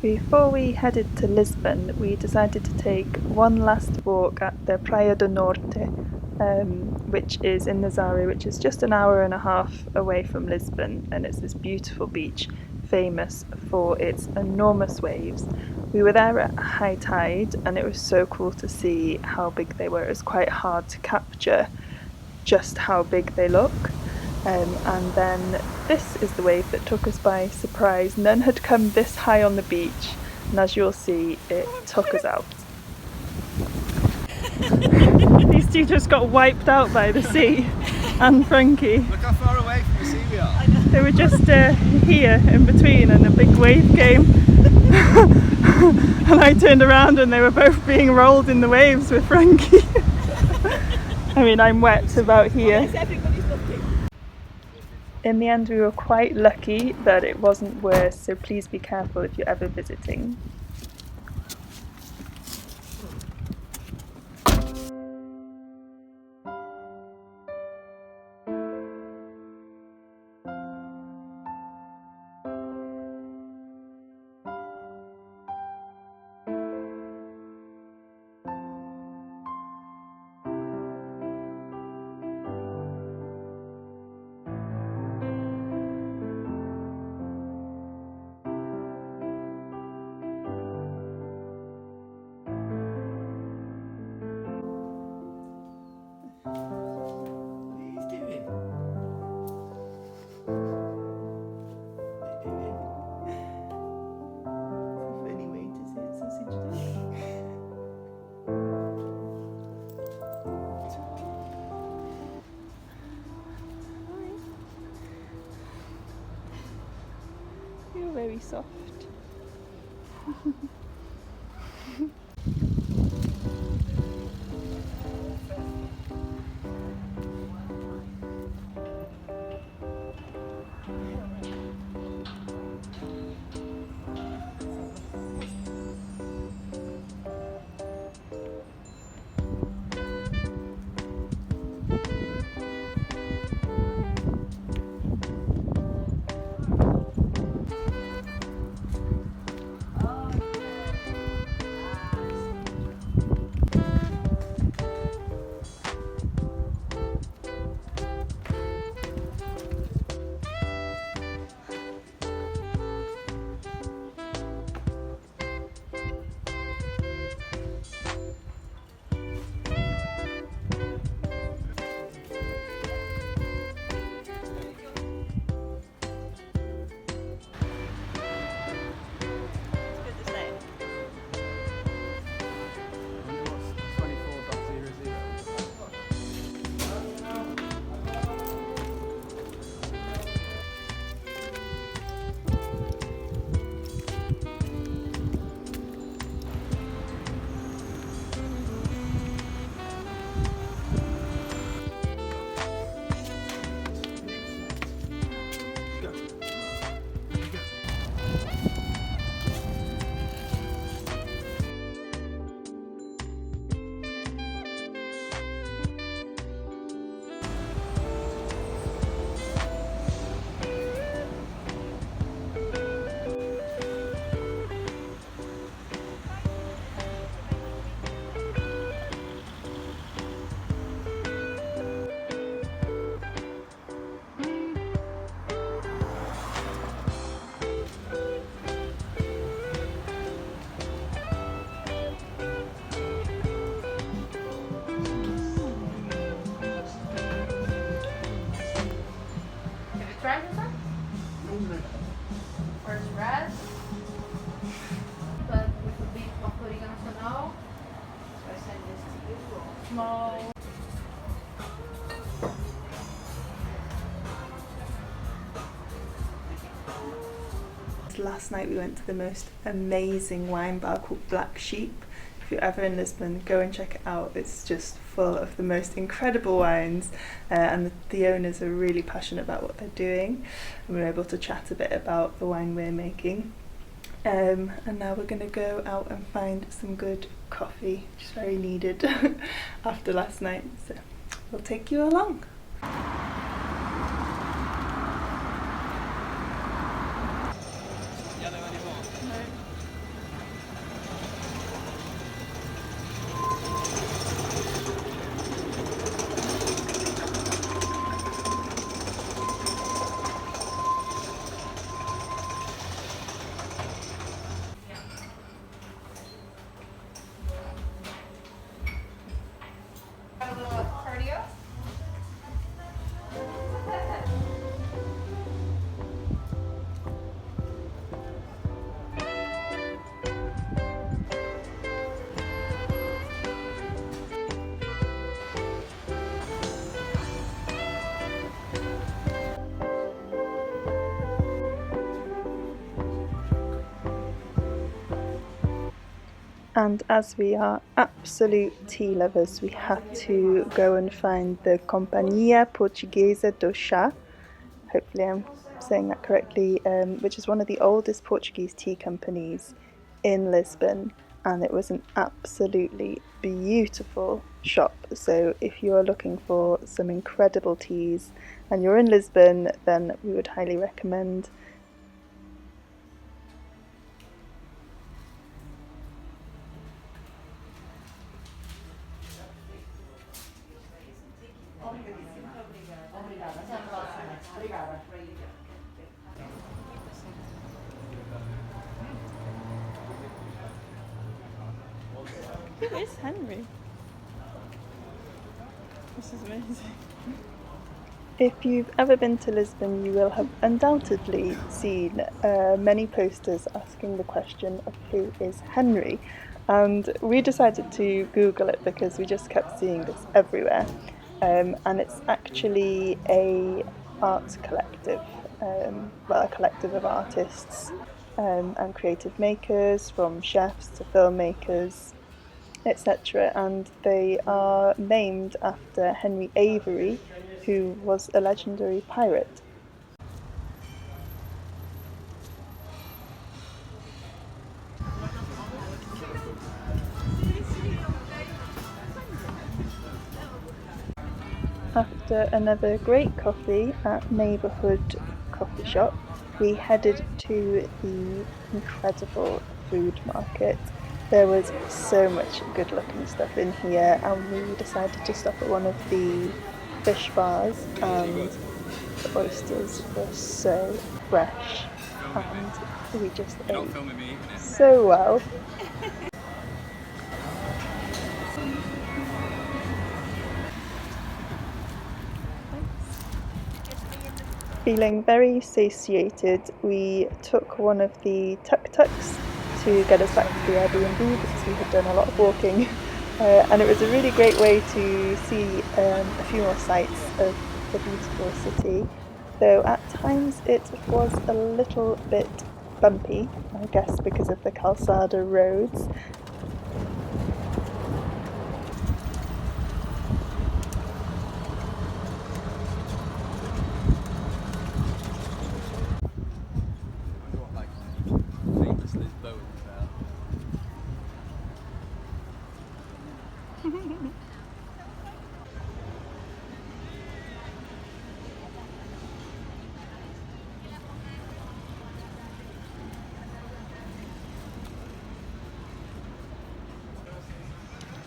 Before we headed to Lisbon, we decided to take one last walk at the Praia do Norte, which is in Nazaré, which is just an hour and a half away from Lisbon, and it's this beautiful beach famous for its enormous waves. We were there at high tide and it was so cool to see how big they were. It was quite hard to capture just how big they look. And then this is the wave that took us by surprise. None had come this high on the beach, and as you'll see, it took us out. These two just got wiped out by the sea, and Frankie. Look how far away from the sea we are. They were just here in between, and a big wave came. And I turned around and they were both being rolled in the waves with Frankie. I mean, I'm wet about here. In the end, we were quite lucky that it wasn't worse, so please be careful if you're ever visiting. You're very soft. Last night we went to the most amazing wine bar called Black Sheep. If you're ever in Lisbon, go and check it out. It's just full of the most incredible wines, and the owners are really passionate about what they're doing, and we were able to chat a bit about the wine we're making. And now we're going to go out and find some good coffee, which is very needed after last night, so we'll take you along. And as we are absolute tea lovers, we had to go and find the Companhia Portuguesa do Chá. Hopefully I'm saying that correctly, which is one of the oldest Portuguese tea companies in Lisbon, and it was an absolutely beautiful shop. So if you're looking for some incredible teas and you're in Lisbon, then we would highly recommend. Who is Henry? This is amazing. If you've ever been to Lisbon, you will have undoubtedly seen many posters asking the question of who is Henry. And we decided to Google it because we just kept seeing this everywhere. And it's actually a art collective, a collective of artists and creative makers, from chefs to filmmakers, etc. And they are named after Henry Avery, who was a legendary pirate. After another great coffee at Neighbourhood Coffee Shop, we headed to the incredible food market. There was so much good looking stuff in here, and we decided to stop at one of the fish bars, and the oysters were so fresh, and we just ate so well. Feeling very satiated, we took one of the tuk-tuks to get us back to the Airbnb because we had done a lot of walking, and it was a really great way to see a few more sights of the beautiful city, though at times it was a little bit bumpy, I guess because of the Calçada roads.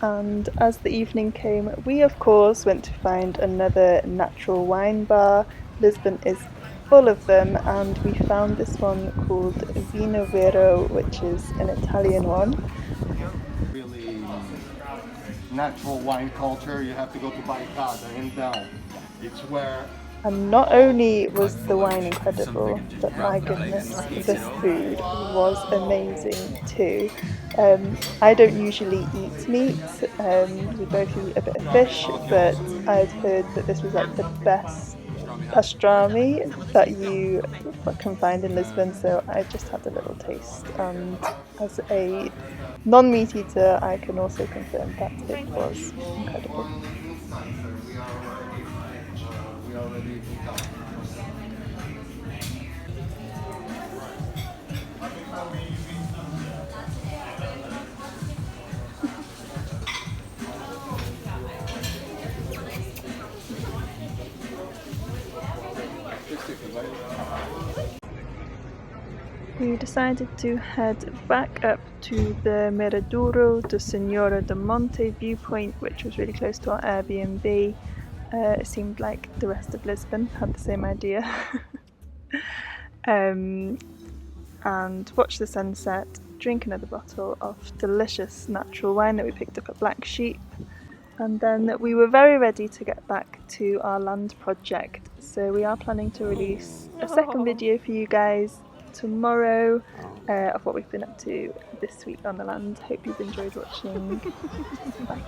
And as the evening came, we of course went to find another natural wine bar. Lisbon is full of them, and we found this one called Vinovero, which is an Italian one. Really natural wine culture, you have to go to Baicada and down. It's where. And not only was the wine incredible, but my goodness, the food was amazing too. I don't usually eat meat, we both eat a bit of fish, but I've heard that this was like the best pastrami that you can find in Lisbon, so I just had a little taste. And as a non-meat eater, I can also confirm that it was incredible. We decided to head back up to the Miradouro de Senhora de Monte viewpoint, which was really close to our Airbnb. It seemed like the rest of Lisbon had the same idea. And watch the sunset, drink another bottle of delicious natural wine that we picked up at Black Sheep, and then we were very ready to get back to our land project. So we are planning to release a second video for you guys tomorrow of what we've been up to this week on the land. Hope you've enjoyed watching. Bye.